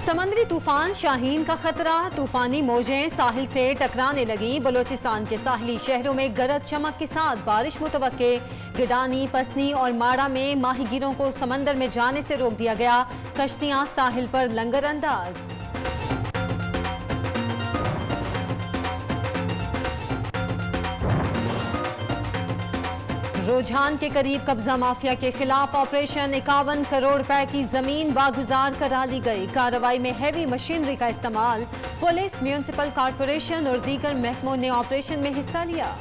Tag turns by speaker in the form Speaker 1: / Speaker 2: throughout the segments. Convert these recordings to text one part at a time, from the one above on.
Speaker 1: سمندری طوفان شاہین کا خطرہ، طوفانی موجیں ساحل سے ٹکرانے لگیں۔ بلوچستان کے ساحلی شہروں میں گرج چمک کے ساتھ بارش متوقع۔ گڈانی، پسنی اور ماڑا میں ماہی گیروں کو سمندر میں جانے سے روک دیا گیا، کشتیاں ساحل پر لنگر انداز۔ رجحان کے قریب قبضہ مافیا کے خلاف آپریشن، 51 کروڑ روپے کی زمین واگزار کرا لی گئی۔ کارروائی میں ہیوی مشینری کا استعمال، پولیس، میونسپل کارپوریشن اور دیگر محکموں نے آپریشن میں حصہ لیا۔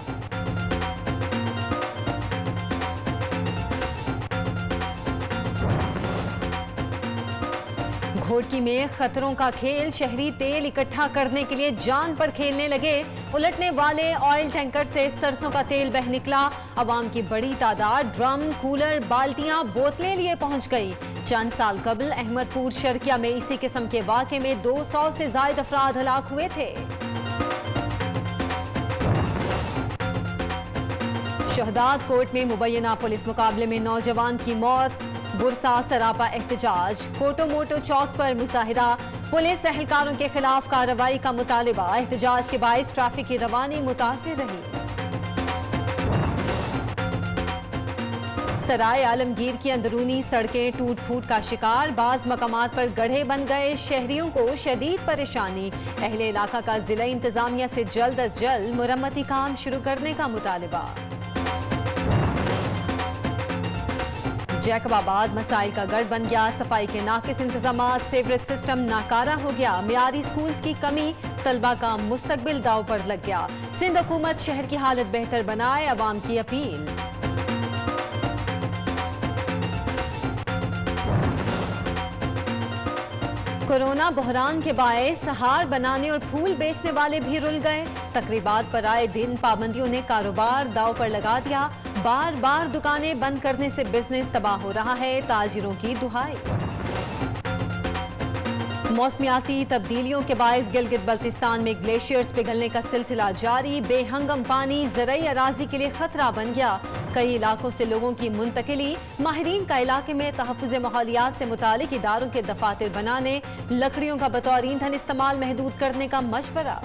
Speaker 1: گھوٹکی میں خطروں کا کھیل، شہری تیل اکٹھا کرنے کے لیے جان پر کھیلنے لگے۔ الٹنے والے آئل ٹینکر سے سرسوں کا تیل بہہ نکلا، عوام کی بڑی تعداد ڈرم، کولر، بالٹیاں، بوتلیں لیے پہنچ گئی۔ چند سال قبل احمد پور شرکیہ میں اسی قسم کے واقعے میں 200 سے زائد افراد ہلاک ہوئے تھے۔ شہداد کوٹ میں مبینہ پولیس مقابلے میں نوجوان کی موت، برسا سراپا احتجاج۔ کوٹو موٹو چوک پر مظاہرہ، پولیس اہلکاروں کے خلاف کارروائی کا مطالبہ۔ احتجاج کے باعث ٹریفک کی روانی متاثر رہی۔ سرائے عالمگیر کی اندرونی سڑکیں ٹوٹ پھوٹ کا شکار، بعض مقامات پر گڑھے بن گئے، شہریوں کو شدید پریشانی۔ اہل علاقہ کا ضلع انتظامیہ سے جلد از جلد مرمتی کام شروع کرنے کا مطالبہ۔ جیکب آباد مسائل کا گڑھ بن گیا، صفائی کے ناقص انتظامات، سیوریج سسٹم ناکارہ ہو گیا، معیاری سکولز کی کمی، طلبہ کا مستقبل داؤ پر لگ گیا۔ سندھ حکومت شہر کی حالت بہتر بنائے، عوام کی اپیل۔ کورونا بحران کے باعث ہار بنانے اور پھول بیچنے والے بھی رل گئے۔ تقریبات پر آئے دن پابندیوں نے کاروبار داؤ پر لگا دیا، بار بار دکانیں بند کرنے سے بزنس تباہ ہو رہا ہے، تاجروں کی دہائی۔ موسمیاتی تبدیلیوں کے باعث گلگت بلتستان میں گلیشیئرز پگھلنے کا سلسلہ جاری، بے ہنگم پانی زرعی اراضی کے لیے خطرہ بن گیا، کئی علاقوں سے لوگوں کی منتقلی۔ ماہرین کا علاقے میں تحفظ ماحولیات سے متعلق اداروں کے دفاتر بنانے، لکڑیوں کا بطور ایندھن استعمال محدود کرنے کا مشورہ۔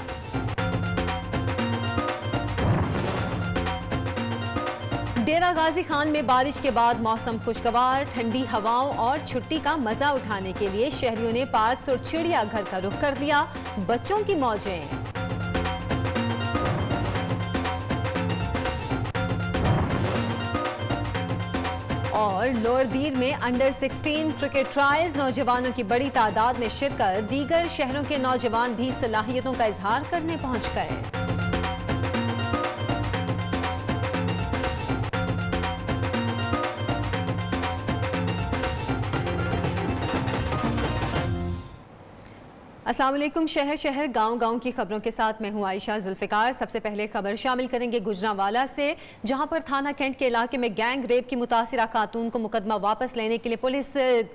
Speaker 1: ڈیرہ غازی خان میں بارش کے بعد موسم خوشگوار، ٹھنڈی ہواؤں اور چھٹی کا مزہ اٹھانے کے لیے شہریوں نے پارکس اور چڑیا گھر کا رخ کر لیا، بچوں کی موجیں۔ اور لوئر دیر میں انڈر 16 کرکٹ ٹرائلز، نوجوانوں کی بڑی تعداد میں شرکت، دیگر شہروں کے نوجوان بھی صلاحیتوں کا اظہار کرنے پہنچ گئے۔ السلام علیکم۔ شہر شہر گاؤں گاؤں کی خبروں کے ساتھ میں ہوں عائشہ ذوالفقار۔ سب سے پہلے خبر شامل کریں گے گجرانوالہ سے، جہاں پر تھانہ کینٹ کے علاقے میں گینگ ریپ کی متاثرہ خاتون کو مقدمہ واپس لینے کے لیے پولیس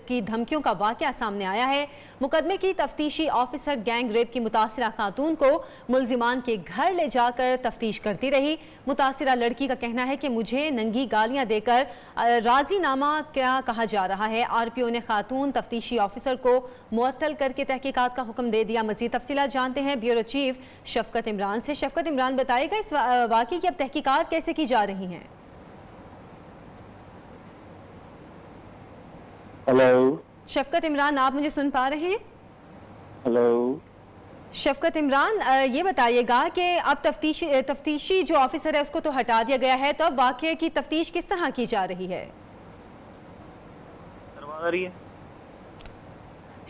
Speaker 1: کی دھمکیوں کا واقعہ سامنے آیا ہے۔ مقدمے کی تفتیشی آفیسر گینگ ریپ کی متاثرہ خاتون کو ملزمان کے گھر لے جا کر تفتیش کرتی رہی۔ متاثرہ لڑکی کا کہنا ہے کہ مجھے ننگی گالیاں دے کر راضی نامہ کیا کہا جا رہا ہے۔ آر پی او نے خاتون تفتیشی آفیسر کو معطل کر کے تحقیقات کا حکم دے دیا۔ مزید تفصیلات جانتے ہیں بیورو چیف شفقت عمران سے۔ شفقت عمران، بتائے گا اس واقعے کی اب تحقیقات کیسے کی جا رہی ہیں؟
Speaker 2: ہلو
Speaker 1: شفقت عمران، آپ مجھے سن پا رہے ہیں؟
Speaker 2: ہلو
Speaker 1: شفقت عمران، یہ بتائیے گا کہ اب تفتیشی جو آفیسر ہے اس کو تو ہٹا دیا گیا ہے، تو اب واقعے کی تفتیش کس طرح کی جا رہی ہے؟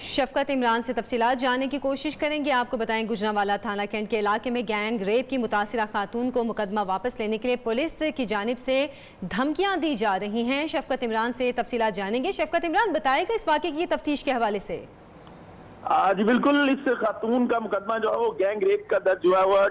Speaker 1: شفقت عمران سے تفصیلات جاننے کی کوشش کریں گے۔ آپ کو بتائیں گجرانوالہ تھانہ کینٹ کے علاقے میں گینگ ریپ کی متاثرہ خاتون کو مقدمہ واپس لینے کے لیے پولیس کی جانب سے دھمکیاں دی جا رہی ہیں۔ شفقت عمران سے تفصیلات جانیں گے۔ شفقت عمران، بتائے گا اس واقعے کی تفتیش کے حوالے سے؟
Speaker 2: جی بالکل، اس خاتون کا مقدمہ جو ہے وہ گینگ ریپ کا درج ہوا ہوا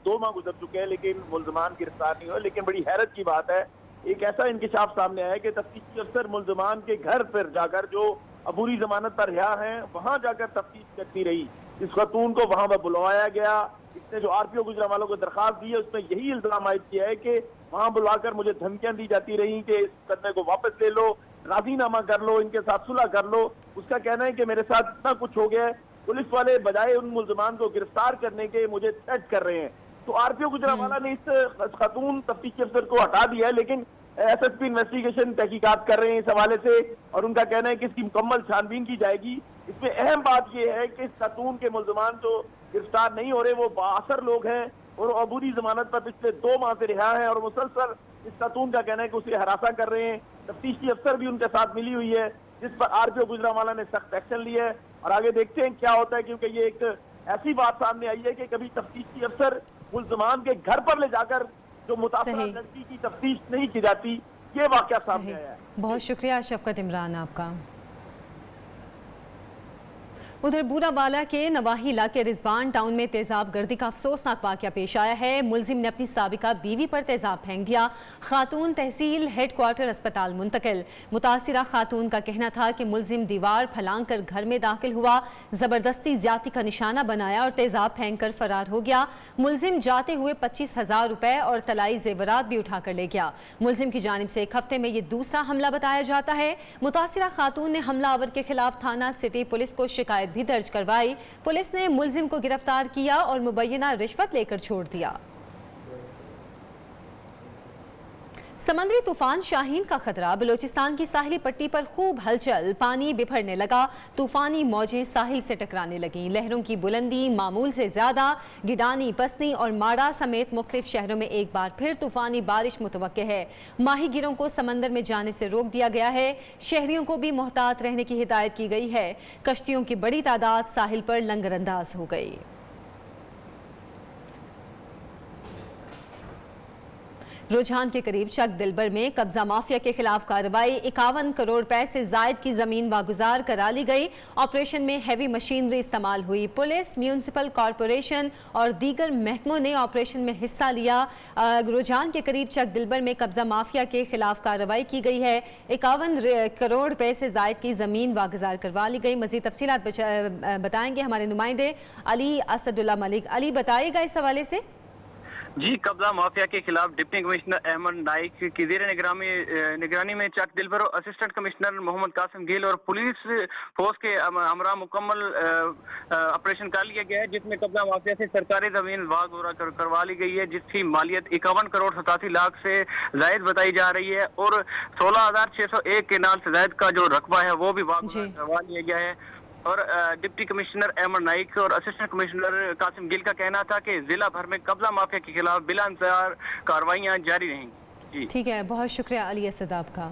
Speaker 2: 2 ماہ گزر چکے ہیں، لیکن ملزمان گرفتار نہیں ہوئے۔ لیکن بڑی حیرت کی بات ہے، ایک ایسا انکشاف سامنے آیا کہ تفتیشی افسر ملزمان کے گھر پر جا کر، جو عبوری ضمانت پر رہا ہیں، وہاں جا کر تفتیش کرتی رہی۔ اس خاتون کو وہاں بلوایا گیا، اس نے جو آر پی او گجرانوالہ کو درخواست دی ہے اس میں یہی الزام عائد کیا ہے کہ وہاں بلا کر مجھے دھمکیاں دی جاتی رہی کہ اس مقدمے کو واپس لے لو، राजीनामा कर लो, इनके साथ सुलह कर लो। उसका कहना है कि मेरे साथ इतना कुछ हो गया है, पुलिस वाले बजाय उन मुल्जमान को गिरफ्तार करने के मुझे थ्रेट कर रहे हैं। तो आरपीओ गुजरांवाला ने इस खातून तफ्तीशी अफसर को हटा दिया है, लेकिन एसएसपी इन्वेस्टिगेशन तहकीकात कर रहे हैं इस हवाले से, और उनका कहना है कि इसकी मुकम्मल छानबीन की जाएगी। इसमें अहम बात यह है कि इस खातून के मुल्जमान जो गिरफ्तार नहीं हो रहे वो बाअसर लोग हैं और अबूरी जमानत पर पिछले 2 माह से रिहा हैं, और मुसलसल इस खातून का कहना है कि उसे हरासा कर रहे हैं। तफ्तीशी अफसर भी उनके साथ मिली हुई है, जिस पर आरपीओ गुजरांवाला ने सख्त एक्शन लिया है, और आगे देखते हैं क्या होता है, क्योंकि ये एक ऐसी बात सामने आई है कि कभी तफ्तीशी अफसर मुल्जमान के घर पर ले जाकर जो मुतासरा लड़की की तफ्तीश नहीं की जाती, ये वाकया सामने आया है।
Speaker 1: बहुत शुक्रिया शफकत इमरान आपका। उधर बूरावाला के नवाही इलाके रिजवान टाउन में तेजाब गर्दी का अफसोसनाक वाकया पेश आया है। मुलजिम ने अपनी साबिका बीवी पर तेजाब फेंक दिया। खातून तहसील हेडक्वार्टर अस्पताल मुंतकिल। मुतासिरा खातून का कहना था कि मुलजिम दीवार फलांग कर घर में दाखिल हुआ, जबरदस्ती ज्यादती का निशाना बनाया और तेजाब फेंक कर फरार हो गया। मुलजिम जाते हुए 25,000 रुपए और तलाई जेवरात भी उठा कर ले गया। मुलजिम की जानिब से एक हफ्ते में ये दूसरा हमला बताया जाता है। मुतासिरा खातून ने हमलावर के खिलाफ थाना सिटी पुलिस को शिकायत भी दर्ज करवाई। पुलिस ने मुलजिम को गिरफ्तार किया और मुबैना रिश्वत लेकर छोड़ दिया। समंदरी तूफान शाहीन का खतरा। बलोचिस्तान की साहिली पट्टी पर खूब हलचल, पानी बिफरने लगा, तूफानी मौजें साहिल से टकराने लगीं। लहरों की बुलंदी मामूल से ज्यादा। गिडानी, पसनी और माड़ा समेत मुख्तलिफ शहरों में एक बार फिर तूफानी बारिश मुतवक्के है। माहीगीरों को समंदर में जाने से रोक दिया गया है। शहरियों को भी मोहतात रहने की हिदायत की गई है। कश्तियों की बड़ी तादाद साहिल पर लंगरअंदाज हो गई। रुझान के करीब चक दिलबर में कब्जा माफिया के खिलाफ कार्रवाई। 51 करोड़ रुपए से जायद की जमीन वागुजार करा ली गई। ऑपरेशन में हैवी मशीनरी इस्तेमाल हुई। पुलिस, म्यूनिसिपल कॉरपोरेशन और दीगर महकमों ने ऑपरेशन में हिस्सा लिया। रुझान के करीब चक दिलबर में कब्जा माफिया के खिलाफ कार्रवाई की गई है। 51 करोड़ रुपए से जायद की जमीन वागुजार करवा ली गई। मजीद तफसीलात बताएंगे हमारे नुमाइंदे अली असदुल्ला मलिक। अली, बताइएगा इस हवाले से।
Speaker 3: जी, कब्जा माफिया के खिलाफ डिप्टी कमिश्नर अहमद नाइक की ज़ेर निगरानी में चक दिलबर, असिस्टेंट कमिश्नर मोहम्मद कासिम गिल और पुलिस फोर्स के हमरा मुकम्मल ऑपरेशन कर लिया गया है, जिसमें कब्जा माफिया से सरकारी जमीन वागुजार करवा ली गई है, जिसकी मालियत 51 करोड़ 87 लाख से जायद बताई जा रही है, और 16,601 केनाल से जायद का जो रकबा है वो भी वागुजार करवा लिया गया है। और डिप्टी कमिश्नर अहमद नाइक और असिस्टेंट कमिश्नर कासिम गिल का कहना था कि जिला भर में कब्जा माफिया के खिलाफ बिला इंतजार कार्रवाइयां जारी रहेंगी।
Speaker 1: ठीक है, बहुत शुक्रिया अली असद आपका।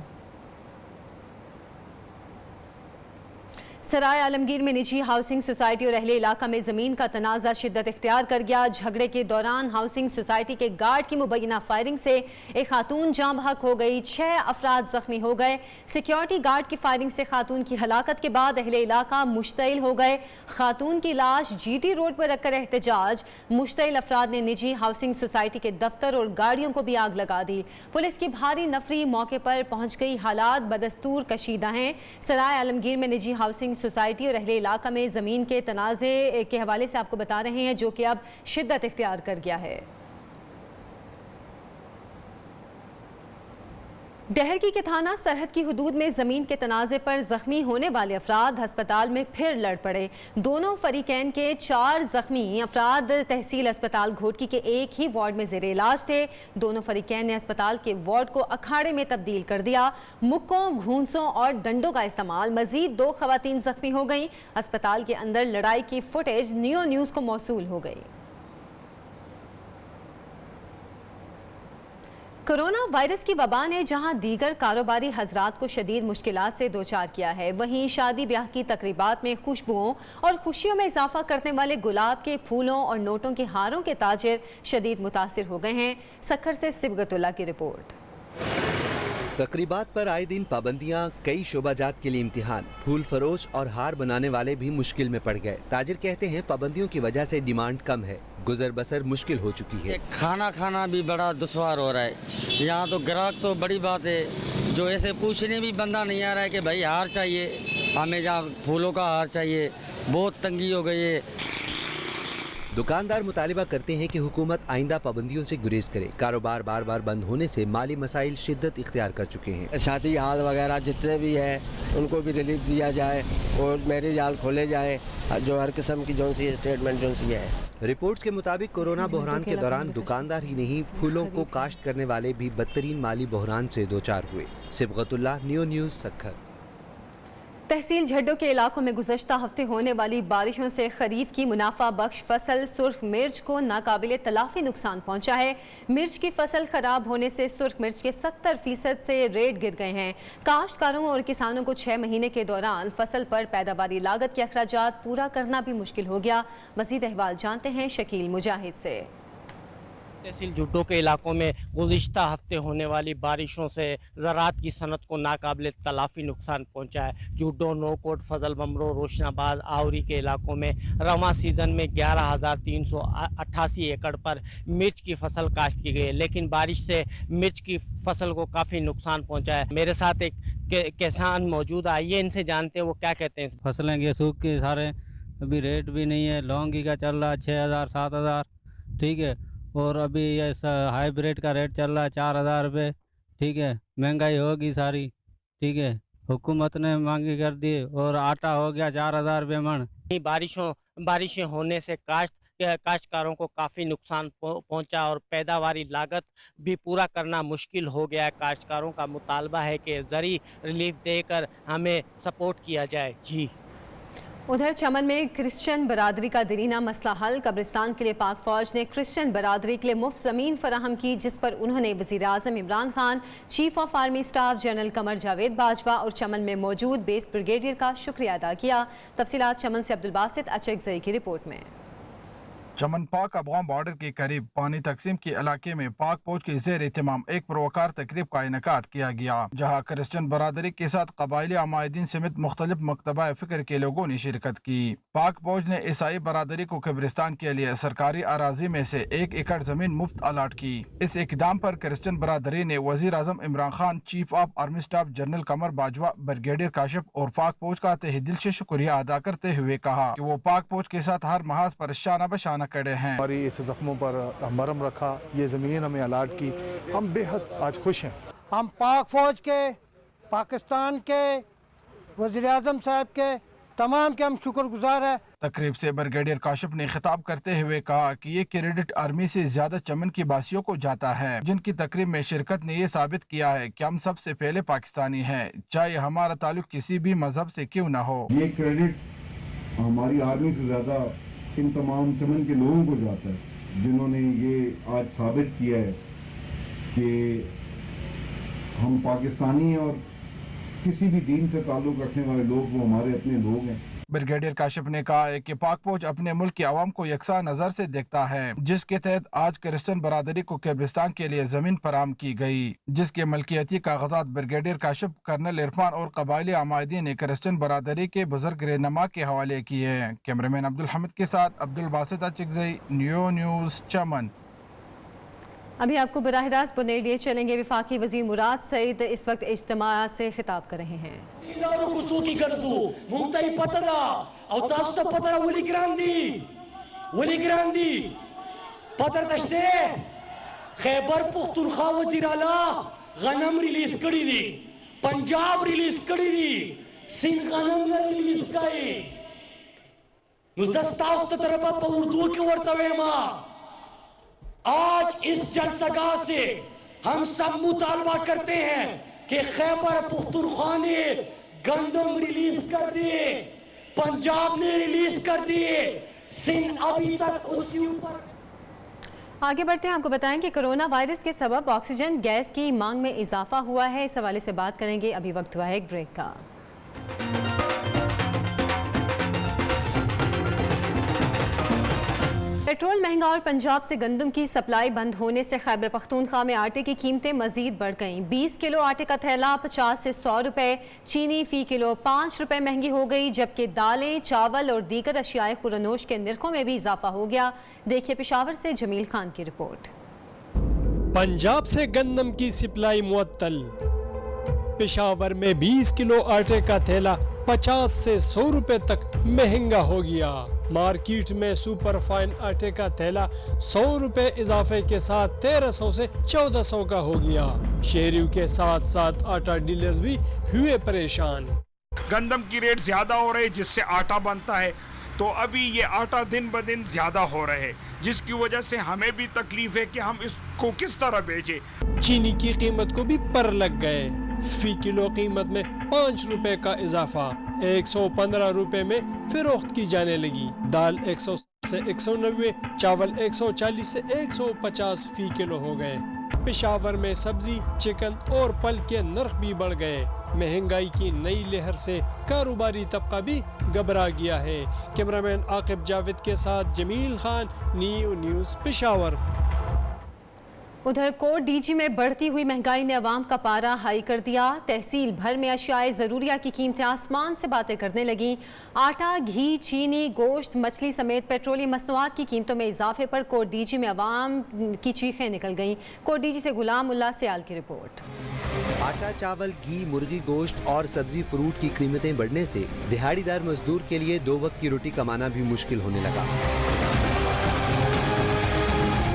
Speaker 1: सराय आलमगीर में निजी हाउसिंग सोसाइटी और अहले इलाका में ज़मीन का तनाज़ा शिद्दत इख्तियार कर गया। झगड़े के दौरान हाउसिंग सोसाइटी के गार्ड की मुबैना फायरिंग से एक खातून जाँ बहक हो गई, 6 अफराद जख्मी हो गए। सिक्योरिटी गार्ड की फायरिंग से खातून की हलाकत के बाद अहले इलाका मुश्तइल हो गए। खातून की लाश GT रोड पर रखकर एहतजाज। मुश्तइल अफराद ने निजी हाउसिंग सोसाइटी के दफ्तर और गाड़ियों को भी आग लगा दी। पुलिस की भारी नफरी मौके पर पहुँच गई। हालात बदस्तूर कशीदा हैं। सराय आलमगीर में निजी हाउसिंग सोसाइटी और अहले इलाका में ज़मीन के तनाज़े के हवाले से आपको बता रहे हैं, जो कि अब शिद्दत इख्तियार कर गया है। डहरकी के थाना सरहद की हुदूद में ज़मीन के तनाज़े पर ज़ख्मी होने वाले अफराद अस्पताल में फिर लड़ पड़े। दोनों फरीकैन के 4 ज़ख्मी अफराद तहसील अस्पताल घोटकी के एक ही वार्ड में ज़ेरे इलाज थे। दोनों फरीकैन ने अस्पताल के वार्ड को अखाड़े में तब्दील कर दिया। मुक्कों, घूंसों और डंडों का इस्तेमाल। मजीद 2 ख़वातीन ज़ख्मी हो गई। अस्पताल के अंदर लड़ाई की फुटेज नियो न्यूज़ को मौसूल हो गई। कोरोना वायरस की वबा ने जहां दीगर कारोबारी हजरात को शदीद मुश्किलात से दोचार किया है, वहीं शादी ब्याह की तकरीबात में खुशबुओं और खुशियों में इजाफा करने वाले गुलाब के फूलों और नोटों के हारों के ताजिर शदीद मुतासिर हो गए हैं। सखर से सिबगतुल्ला की रिपोर्ट।
Speaker 4: तकरीबात पर आए दिन पाबंदियां, कई शोबाजात के लिए इम्तिहान। फूल फरोश और हार बनाने वाले भी मुश्किल में पड़ गए। ताजिर कहते हैं पाबंदियों की वजह से डिमांड कम है, गुजर बसर मुश्किल हो चुकी है।
Speaker 5: खाना खाना भी बड़ा दुश्वार हो रहा है। यहाँ तो ग्राहक तो बड़ी बात है, जो ऐसे पूछने भी बंदा नहीं आ रहा है कि भाई हार चाहिए हमें, जहाँ फूलों का हार चाहिए। बहुत तंगी हो गई है।
Speaker 4: दुकानदार मुतालिबा करते हैं कि हुकूमत आइंदा पाबंदियों से गुरेज करे। कारोबार बार बार बंद होने से माली मसाइल शिद्दत इख्तियार कर चुके हैं।
Speaker 6: शादी हाल वगैरह जितने भी हैं उनको भी रिलीफ दिया जाए और मैरिज हाल खोले जाए, जो हर किस्म की जो सी स्टेटमेंट जो सी है।
Speaker 4: रिपोर्ट्स के मुताबिक कोरोना बहरान के दौरान दुकानदार ही नहीं, फूलों को काश्त करने वाले भी बदतरीन माली बहरान से दोचार हुए। Sibghatullah, neo news, Sukkur.
Speaker 1: तहसील झड्डो के इलाकों में गुज़श्ता हफ्ते होने वाली बारिशों से खरीफ की मुनाफा बख्श फसल सुर्ख मिर्च को नाकाबिले तलाफी नुकसान पहुंचा है। मिर्च की फसल खराब होने से सुर्ख मिर्च के 70% से रेट गिर गए हैं। काश्तकारों और किसानों को 6 महीने के दौरान फसल पर पैदावारी लागत के अखराजात पूरा करना भी मुश्किल हो गया। मज़ीद अहवाल जानते हैं शकील मुजाहिद से।
Speaker 7: तहसील झुड्डो के इलाकों में गुज़िश्ता हफ्ते होने वाली बारिशों से ज़राअत की सनत को नाकाबिले तलाफ़ी नुकसान पहुंचा है। झुड्डो, नौकोट, फजल बमरो, रोशनाबाद, आवरी के इलाकों में रवां सीज़न में 11,388 एकड़ पर मिर्च की फसल काश्त की गई है, लेकिन बारिश से मिर्च की फसल को काफ़ी नुकसान पहुंचा है। मेरे साथ एक किसान मौजूद, आइए इनसे जानते हैं वो क्या कहते हैं।
Speaker 8: फसलें ये सूख के सारे, अभी रेट भी नहीं है। लौंगी का चल रहा है 6,000 7,000, ठीक है, और अभी ये हाइब्रिड का रेट चल रहा है 4,000 रुपये, ठीक है। महंगाई होगी सारी, ठीक है, हुकूमत ने मांगी कर दी और आटा हो गया 4,000 रुपये मन।
Speaker 7: बारिशें होने से काश्तकारों को काफ़ी नुकसान पहुंचा और पैदावारी लागत भी पूरा करना मुश्किल हो गया है। काश्तकारों का मुतालबा है कि ज़री रिलीफ देकर हमें सपोर्ट किया जाए। जी।
Speaker 1: उधर चमन में क्रिश्चियन बरादरी का दरीना मसला हल। कब्रिस्तान के लिए पाक फौज ने क्रिश्चियन बरादरी के लिए मुफ्त ज़मीन फराहम की, जिस पर उन्होंने वज़ीर आज़म Imran Khan, chief of army staff general Qamar Javed Bajwa और चमन में मौजूद बेस ब्रिगेडियर का शुक्रिया अदा किया। तफसीलात चमन से अब्दुल बासित अचकज़ई की रिपोर्ट में।
Speaker 9: चमन पाक अफगान बॉर्डर के करीब पानी तकसीम के इलाके में पाक फौज के ज़ेर एहतमाम एक पुरवकार तकरीब का इनेकाद किया गया, जहाँ क्रिश्चियन बरादरी के साथ कबायली अमायदीन समेत मुख्तलिफ मकतबा फ़िक्र के लोगों ने शिरकत की। पाक फौज ने ईसाई बरादरी को कब्रिस्तान के लिए सरकारी अराजी में से 1 एकड़ ज़मीन मुफ्त अलाट की। इस इकदाम पर क्रिश्चियन बरादरी ने वज़ीर आज़म Imran Khan, chief of army staff general Qamar Bajwa, brigadier Kashif और पाक फौज का तहे दिल से शुक्रिया अदा करते हुए कहा कि वो पाक फौज के साथ हर महाज पर शाना बशाना खड़े हैं।
Speaker 10: हमारी इस जख्मों पर मरहम रखा, ये ज़मीन हमें अलाट की, हम बेहद आज खुश हैं।
Speaker 11: हम पाक फौज के, पाकिस्तान के, वज़ीर आज़म साहब के, तमाम के हम शुक्रगुजार हैं।
Speaker 9: तकरीब से ब्रिगेडियर काशिफ ने खिताब करते हुए कहा कि ये क्रेडिट आर्मी से ज्यादा चमन की बासियों को जाता है, जिनकी तकरीब में शिरकत ने ये साबित किया है कि हम सबसे पहले पाकिस्तानी हैं, चाहे हमारा ताल्लुक किसी भी मजहब से क्यों न हो।
Speaker 12: ये क्रेडिट हमारी आर्मी से ज्यादा इन तमाम चमन के लोगों को जाता है, जिन्होंने ये आज साबित किया है कि हम पाकिस्तानी और किसी भी दीन से ताल्लुक़ रखने वाले लोग वो हमारे अपने लोग हैं।
Speaker 9: ब्रिगेडियर काशिफ ने कहा है कि पाक फौज अपने मुल्क की आवाम को यकसा नज़र से देखता है, जिसके तहत आज क्रिश्चियन बरादरी को कब्रिस्तान के लिए ज़मीन फराहम की गई, जिसके मलकियती कागजात ब्रिगेडियर काशिफ, कर्नल इरफान और कबायली अमायदीन ने क्रिश्चियन बरादरी के बुजुर्ग रहनुमा के हवाले किए हैं। कैमरामैन अब्दुल हमीद के साथ अब्दुल बासित अचकज़ई, नियो न्यूज़, चमन।
Speaker 1: अभी आपको बराह रास्त बुनेडिये चलेंगे। वफाकी वज़ीर मुराद सईद इस वक्त इज्तिमा से खिताब कर रहे हैं।
Speaker 13: खैबर पुख्तनख्वा वज़ीर आला गनम रिलीज करी दी, पंजाब रिलीज करी दी, सिंध गनम रिलीज करी नुज़स्ताव तरफा पर उर्दू के वर्तवे मां। आज इस जलसगाह से हम सब मुतालबा करते हैं कि खैबर पुख्तनख्वा ने गंदम रिलीज कर दिए, पंजाब ने रिलीज कर दिए, सिंध अभी तक उसके ऊपर।
Speaker 1: आगे बढ़ते हैं, आपको बताएं कि कोरोना वायरस के सबब ऑक्सीजन गैस की मांग में इजाफा हुआ है। इस हवाले से बात करेंगे। अभी वक्त हुआ है एक ब्रेक का। पेट्रोल महंगा और पंजाब से गंदम की सप्लाई बंद होने से खैबर पख्तूनख्वा में आटे की कीमतें मजीद बढ़ गईं। 20 किलो आटे का थैला 50 से 100 रुपए, चीनी फी किलो 5 रुपए महंगी हो गई, जबकि दालें, चावल और दीगर अशियाए खुरनोश के निर्खों में भी इजाफा हो गया। देखिए पेशावर से जमील खान की रिपोर्ट।
Speaker 14: पंजाब से गंदम की सप्लाई मुअत्तल। पेशावर में 20 किलो आटे का थैला 50 से 100 रुपए तक महंगा हो गया। मार्केट में सुपर फाइन आटे का थैला 100 रुपए इजाफे के साथ 1300 से 1400 का हो गया। शहरियों के साथ साथ आटा डीलर्स भी हुए परेशान।
Speaker 15: गंदम की रेट ज्यादा हो रही है जिससे आटा बनता है, तो अभी ये आटा दिन ब दिन ज्यादा हो रहे हैं, जिसकी वजह से हमें भी तकलीफ है कि हम इसको किस तरह बेचें।
Speaker 14: चीनी की कीमत को भी पर लग गए। फी किलो कीमत में 5 रुपए का इजाफा 115 रुपए में फरोख्त की जाने लगी। दाल 100 से 190, चावल 140 से 150 फी किलो हो गए। पेशावर में सब्जी, चिकन और फल के नर्ख भी बढ़ गए। महंगाई की नई लहर से कारोबारी तबका भी घबरा गया है। कैमरामैन आकिब जावेद के साथ जमील खान, न्यू न्यूज़ पेशावर।
Speaker 1: उधर कोट डीजी में बढ़ती हुई महंगाई ने अवाम का पारा हाई कर दिया। तहसील भर में अशियाए ज़रूरिया की कीमतें आसमान से बातें करने लगीं। आटा, घी, चीनी, गोश्त, मछली समेत पेट्रोलियम मसनूआत की कीमतों में इजाफे पर कोट डीजी में अवाम की चीखें निकल गईं। कोट डीजी से गुलाम उल्लाह सियाल की रिपोर्ट।
Speaker 4: आटा, चावल, घी, मुर्गी गोश्त और सब्जी फ्रूट की कीमतें बढ़ने से दिहाड़ीदार मजदूर के लिए 2 वक्त की रोटी कमाना भी मुश्किल होने लगा।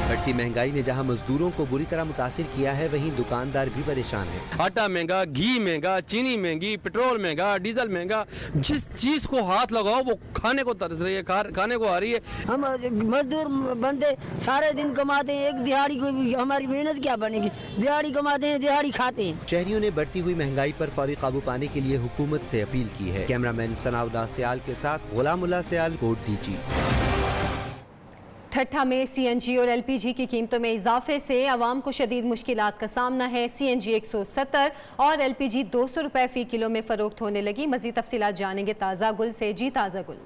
Speaker 4: बढ़ती महंगाई ने जहां मजदूरों को बुरी तरह मुतासिर किया है, वहीं दुकानदार भी परेशान है।
Speaker 16: आटा महंगा, घी महंगा, चीनी महंगी, पेट्रोल महंगा, डीजल महंगा। जिस चीज को हाथ लगाओ वो खाने को तरस रही है, खाने को आ रही है।
Speaker 17: हम मजदूर बंदे सारे दिन कमाते हैं, एक दिहाड़ी को हमारी मेहनत क्या बनेगी? दिहाड़ी कमाते हैं, दिहाड़ी खाते हैं।
Speaker 4: शहरियों ने बढ़ती हुई महंगाई पर फौरी काबू पाने के लिए हुकूमत से अपील की है। कैमरामैन सनाउल्लाह सियाल के साथ गुलाम उल्लाह सियाल, कोट डीजी।
Speaker 1: ठट्ठा में सीएनजी और एलपीजी की कीमतों में इजाफे से आवाम को शदीद मुश्किलात का सामना है। सीएनजी 170 और एलपीजी 200 रुपए फी किलो में फरोख्त होने लगी। मजीद तफसीलात जानेंगे ताज़ा गुल से। जी ताज़ा गुल।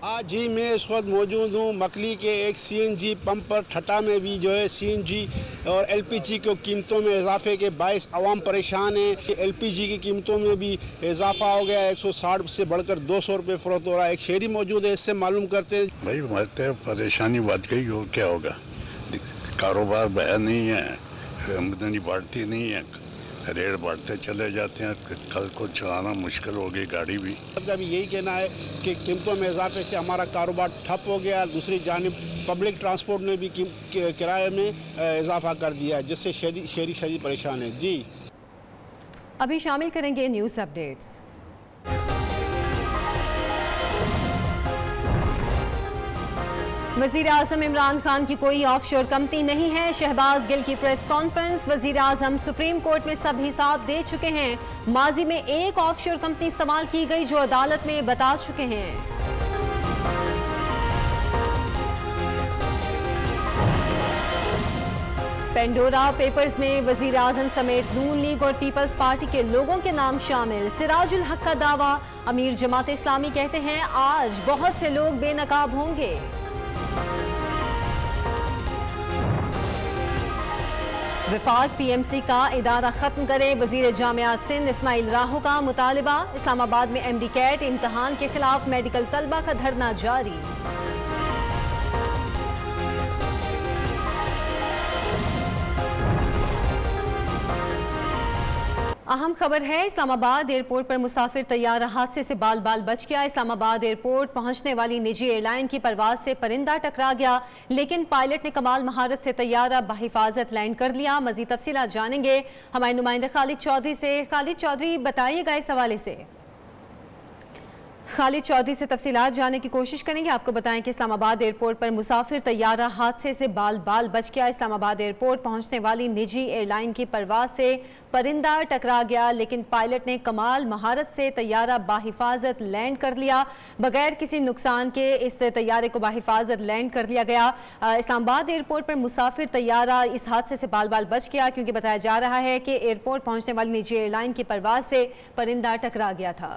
Speaker 18: आज ही मैं इस वक्त मौजूद हूँ मकली के एक सीएनजी पंप पर। ठट्ठा में भी जो है सीएनजी और एलपीजी की कीमतों में इजाफे के बायस आवाम परेशान है। एलपीजी की कीमतों में भी इजाफा हो गया, 160 से बढ़कर 200 रुपये फरोख्त हो रहा है। एक शहरी मौजूद है, इससे मालूम करते हैं।
Speaker 19: भाई मरते परेशानी बढ़ गई हो, क्या होगा? कारोबार बढ़ा नहीं है, आमदनी बढ़ती नहीं है, रेट बढ़ते चले जाते हैं। कल को चलाना मुश्किल हो गई गाड़ी भी।
Speaker 18: अभी यही कहना है कि कीमतों में इजाफे से हमारा कारोबार ठप हो गया। दूसरी जानिब पब्लिक ट्रांसपोर्ट ने भी किराए में इजाफा कर दिया, जिससे शहरी परेशान है। जी
Speaker 1: अभी शामिल करेंगे न्यूज़ अपडेट्स। वज़ीर आज़म इमरान खान की कोई ऑफशोर कंपनी नहीं है। शहबाज गिल की प्रेस कॉन्फ्रेंस। वज़ीर आज़म सुप्रीम कोर्ट में सब हिसाब दे चुके हैं। माजी में एक ऑफशोर कंपनी इस्तेमाल की गई जो अदालत में बता चुके हैं। पेंडोरा पेपर्स में वज़ीर आज़म समेत नून लीग और पीपल्स पार्टी के लोगों के नाम शामिल। सिराजुल हक का दावा। अमीर जमात इस्लामी कहते हैं आज बहुत से लोग बेनकाब होंगे। विफाक पीएमसी का इदारा खत्म करे, वजीर जामियात सिंध इस्माइल राहो का मुतालिबा। इस्लामाबाद में एमडी कैट इम्तहान के खिलाफ मेडिकल तलबा का धरना जारी। अहम खबर है, इस्लामाबाद एयरपोर्ट पर मुसाफिर तैयारा हादसे से बाल बाल बच गया। इस्लामाबाद एयरपोर्ट पहुंचने वाली निजी एयरलाइन की परवाज से परिंदा टकरा गया, लेकिन पायलट ने कमाल महारत से तैयारा बाहिफाजत लैंड कर लिया। मजीद तफसीलात जानेंगे हमारे नुमाइंदे खालिद चौधरी से। खालिद चौधरी, बताइएगा इस हवाले से। खालिद चौधरी से तफसीलात जानने की कोशिश करेंगे। आपको बताएं कि इस्लामाबाद एयरपोर्ट पर मुसाफिर तैयारा हादसे से बाल बाल बच गया। इस्लामाबाद एयरपोर्ट पहुंचने वाली निजी एयरलाइन की परवाज से परिंदा टकरा गया, लेकिन पायलट ने कमाल महारत से तैयारा बाहिफाजत लैंड कर लिया। बगैर किसी नुकसान के इस तैयारे को बाहिफाजत लैंड कर लिया गया। इस्लामाबाद एयरपोर्ट पर मुसाफिर तैयारा इस हादसे से बाल बाल बच गया, क्योंकि बताया जा रहा है कि एयरपोर्ट पहुँचने वाली निजी एयरलाइन की परवाज से परिंदा टकरा गया था।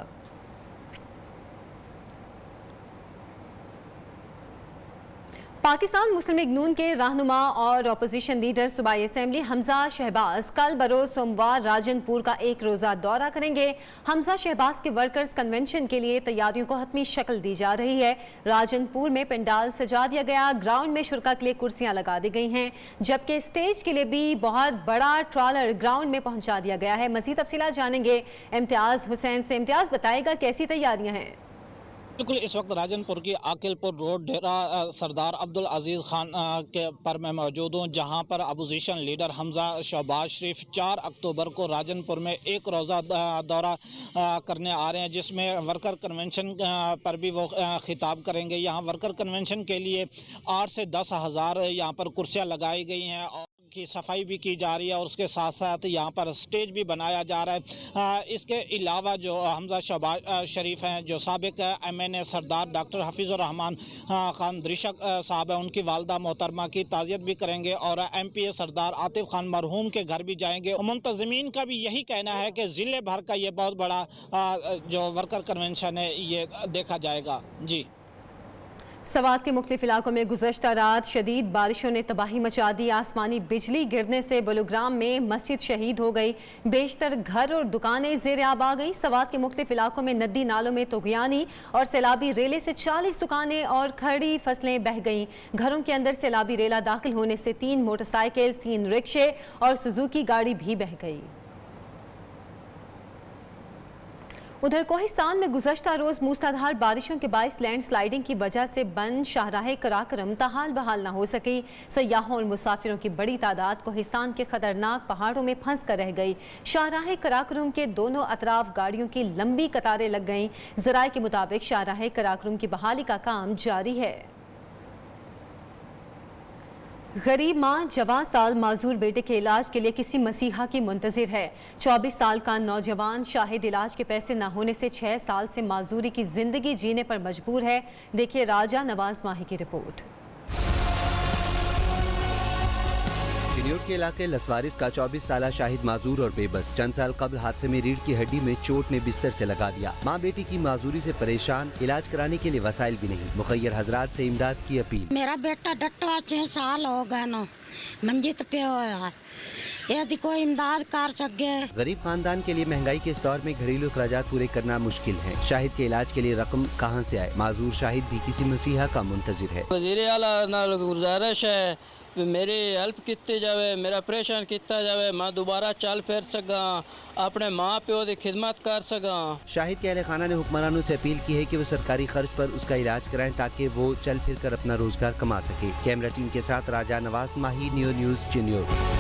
Speaker 1: पाकिस्तान मुस्लिम लीग नून के रहनुमा और अपोजिशन लीडर सूबाई असेंबली हमजा शहबाज कल बरोज सोमवार राजनपुर का एक रोज़ा दौरा करेंगे। हमजा शहबाज के वर्कर्स कन्वेंशन के लिए तैयारियों को हतमी शक्ल दी जा रही है। राजनपुर में पंडाल सजा दिया गया, ग्राउंड में शुरका के लिए कुर्सियां लगा दी गई हैं, जबकि स्टेज के लिए भी बहुत बड़ा ट्रॉलर ग्राउंड में पहुंचा दिया गया है। मज़ीद तफसीलात जानेंगे इम्तियाज़ हुसैन से। इम्तियाज़, बताएगा कैसी तैयारियाँ हैं?
Speaker 20: بالکل اس وقت راجنپور کی عاقلپور روڈ ڈیرا سردار عبدالعزیز خان کے پر میں موجود ہوں، جہاں پر اپوزیشن لیڈر حمزہ شہباز شریف 4 اکتوبر کو راجنپور میں ایک روزہ دورہ کرنے آ رہے ہیں، جس میں ورکر کنونشن پر بھی وہ خطاب کریں گے۔ یہاں ورکر کنونشن کے لیے 8 سے 10 ہزار یہاں پر کرسیاں لگائی گئی ہیں اور کی صفائی بھی کی جا رہی ہے، اور اس کے ساتھ ساتھ یہاں پر اسٹیج بھی بنایا جا رہا ہے۔ اس کے علاوہ جو حمزہ شہباز شریف ہیں، جو سابق MNA سردار ڈاکٹر حفیظ الرحمان خان درشک صاحب ہیں، ان کی والدہ محترمہ کی تعزیت بھی کریں گے، اور MPA سردار عاطف خان مرحوم کے گھر بھی جائیں گے۔ منتظمین کا بھی یہی کہنا ہے کہ ضلع بھر کا یہ بہت بڑا جو ورکر کنونشن ہے یہ دیکھا جائے گا۔ جی،
Speaker 1: سوات کے مختلف علاقوں میں گزشتہ رات شدید بارشوں نے تباہی مچا دی۔ آسمانی بجلی گرنے سے بلوگرام میں مسجد شہید ہو گئی، بیشتر گھر اور دکانیں زیر آب آ گئی۔ سوات کے مختلف علاقوں میں ندی نالوں میں طغیانی اور سیلابی ریلے سے 40 دکانیں اور کھڑی فصلیں بہہ گئیں۔ گھروں کے اندر سیلابی ریلا داخل ہونے سے 3 موٹر سائیکل، 3 رکشے اور سوزوکی گاڑی بھی بہہ گئی۔ ادھر کوہستان میں گزشتہ روز موسلادھار بارشوں کے باعث لینڈ سلائیڈنگ کی وجہ سے بند شاہراہ کراکرم تاحال بحال نہ ہو سکی۔ سیاحوں اور مسافروں کی بڑی تعداد کوہستان کے خطرناک پہاڑوں میں پھنس کر رہ گئی۔ شاہراہ کراکرم کے دونوں اطراف گاڑیوں کی لمبی قطاریں لگ گئیں۔ ذرائع کے مطابق شاہراہ کراکرم کی بحالی کا کام جاری ہے۔ غریب ماں جواں سال معذور بیٹے کے علاج کے لیے کسی مسیحا کی منتظر ہے۔ 24 سال کا نوجوان شاہد علاج کے پیسے نہ ہونے سے 6 سال سے معذوری کی زندگی جینے پر مجبور ہے۔ دیکھیے راجہ نواز ماہی کی رپورٹ۔
Speaker 4: چنیور کے علاقے لسوارس کا 24 سالہ شاہد معذور اور بے بس چند سال قبل حادثے میں ریڑھ کی ہڈی میں چوٹ نے بستر سے لگا دیا۔ ماں بیٹی کی معذوری سے پریشان، علاج کرانے کے لیے وسائل بھی نہیں۔ مخیر حضرات سے امداد کی اپیل۔
Speaker 21: میرا بیٹا ڈٹا 6 سال ہو گئے نا منجت پہ ہوا، یدی کوئی امداد کر سکے۔
Speaker 4: غریب خاندان کے لیے مہنگائی کے اس دور میں گھریلو اخراجات پورے کرنا مشکل ہے۔ شاہد کے علاج کے لیے رقم کہاں سے آئے؟ معذور شاہد بھی کسی مسیحا کا منتظر ہے۔
Speaker 22: وزیر اعلیٰ نال گزارش ہے میری ہیلپ کیتی جاوے، میرا آپریشن کیتا جاوے، میں دوبارہ چل پھر سکاں، اپنے ماں پیو دی خدمت کر سکاں۔
Speaker 4: شاہد کے اہل خانہ نے حکمرانوں سے اپیل کی ہے کہ وہ سرکاری خرچ پر اس کا علاج کرائیں تاکہ وہ چل پھر کر اپنا روزگار کما سکے۔ کیمرہ ٹیم کے ساتھ راجہ نواز ماہی، نیو نیوز چنیور۔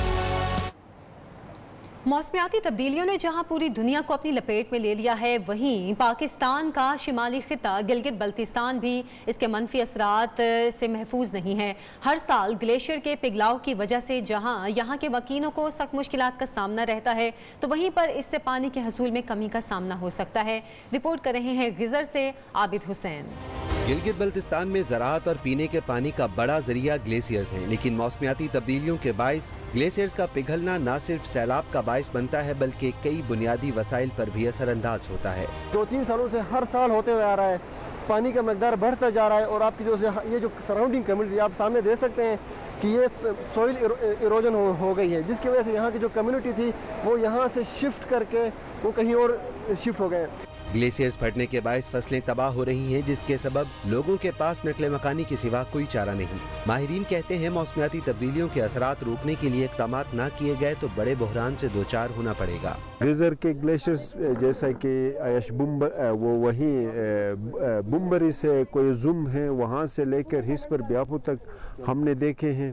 Speaker 1: موسمیاتی تبدیلیوں نے جہاں پوری دنیا کو اپنی لپیٹ میں لے لیا ہے، وہیں پاکستان کا شمالی خطہ گلگت بلتستان بھی اس کے منفی اثرات سے محفوظ نہیں ہے۔ ہر سال گلیشیئر کے پگھلاؤ کی وجہ سے جہاں یہاں کے مکینوں کو سخت مشکلات کا سامنا رہتا ہے، تو وہیں پر اس سے پانی کے حصول میں کمی کا سامنا ہو سکتا ہے۔ رپورٹ کر رہے ہیں غزر سے عابد حسین۔
Speaker 4: گلگت بلتستان میں زراعت اور پینے کے پانی کا بڑا ذریعہ گلیشیئرز ہیں، لیکن موسمیاتی تبدیلیوں کے باعث گلیشیئرز کا پگھلنا نہ صرف سیلاب کا باعث بنتا ہے بلکہ کئی بنیادی وسائل پر بھی اثر انداز ہوتا ہے۔
Speaker 23: 2-3 سالوں سے ہر سال ہوتے ہوئے آ رہا ہے، پانی کا مقدار بڑھتا جا رہا ہے، اور آپ کی یہ جو سراؤنڈنگ کمیونٹی آپ سامنے دیکھ سکتے ہیں کہ یہ سوئل ایروجن ہو گئی ہے، جس کی وجہ سے یہاں کی جو کمیونٹی تھی وہ یہاں سے شفٹ کر کے وہ کہیں اور شفٹ ہو گئے ہیں۔
Speaker 4: گلیشیئرز پھٹنے کے باعث فصلیں تباہ ہو رہی ہیں، جس کے سبب لوگوں کے پاس نقل مکانی کے سوا کوئی چارہ نہیں۔ ماہرین کہتے ہیں موسمیاتی تبدیلیوں کے اثرات روکنے کے لیے اقدامات نہ کیے گئے تو بڑے بحران سے دوچار ہونا پڑے گا۔
Speaker 24: غزر کے گلیشیئرز جیسا کہ عیش وہ وہیں بمبری سے کوئی زم ہے، وہاں سے لے کر ہس پر بیاپو تک ہم نے دیکھے ہیں،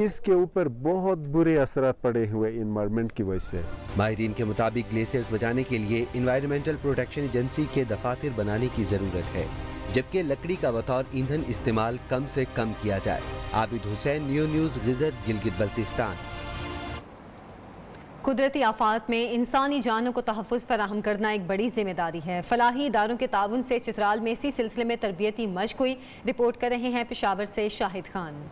Speaker 24: اس کے اوپر بہت برے اثرات پڑے ہوئے انوائرمنٹ کی وجہ سے۔
Speaker 4: ماہرین کے مطابق گلیشیئرز بچانے کے لیے انوائرمنٹل پروٹیکشن ایجنسی کے دفاتر بنانے کی ضرورت ہے، جبکہ لکڑی کا بطور ایندھن استعمال کم سے کم کیا جائے۔ عابد حسین، نیو نیوز، غزر، گلگت بلتستان۔
Speaker 1: قدرتی آفات میں انسانی جانوں کو تحفظ فراہم کرنا ایک بڑی ذمہ داری ہے۔ فلاحی اداروں کے تعاون سے چترال میں اسی سلسلے میں تربیتی مشق ہوئی۔ رپورٹ کر رہے ہیں پشاور سے شاہد خان۔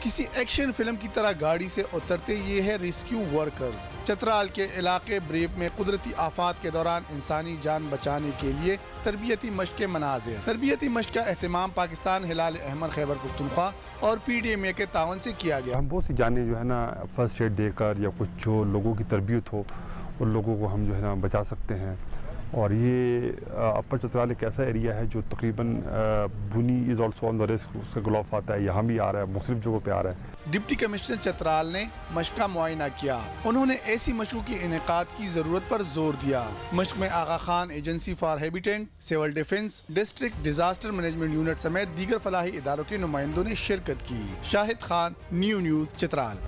Speaker 25: کسی ایکشن فلم کی طرح گاڑی سے اترتے یہ ہے ریسکیو ورکرز۔ چترال کے علاقے بریپ میں قدرتی آفات کے دوران انسانی جان بچانے کے لیے تربیتی مشق کے مناظر۔ تربیتی مشق کا اہتمام پاکستان ہلال احمر خیبر پختونخوا اور PDMA کے تعاون سے کیا گیا۔
Speaker 26: ہم بہت سی جانیں جو ہے نا فرسٹ ایڈ دے کر یا کچھ جو لوگوں کی تربیت ہو ان لوگوں کو ہم جو ہے نا بچا سکتے ہیں،
Speaker 2: और ये अपर चतराल एक ऐसा एरिया है जो तकरीबन बुनी is also on the risk, उसका गिलाफ आता है, यहाँ भी आ रहा है, मुख्तलिफ जगहों पे आ रहा है।
Speaker 25: डिप्टी कमिश्नर चतराल ने मश्क का मुआयना किया। उन्होंने ऐसी मशकों की इनेकाद की जरूरत पर जोर दिया। मश्क में Aga Khan agency for habitat, civil defence, district disaster management unit समेत दीगर फलाही इदारों के नुमाइंदों ने शिरकत की। Shahid Khan, new news, Chitral.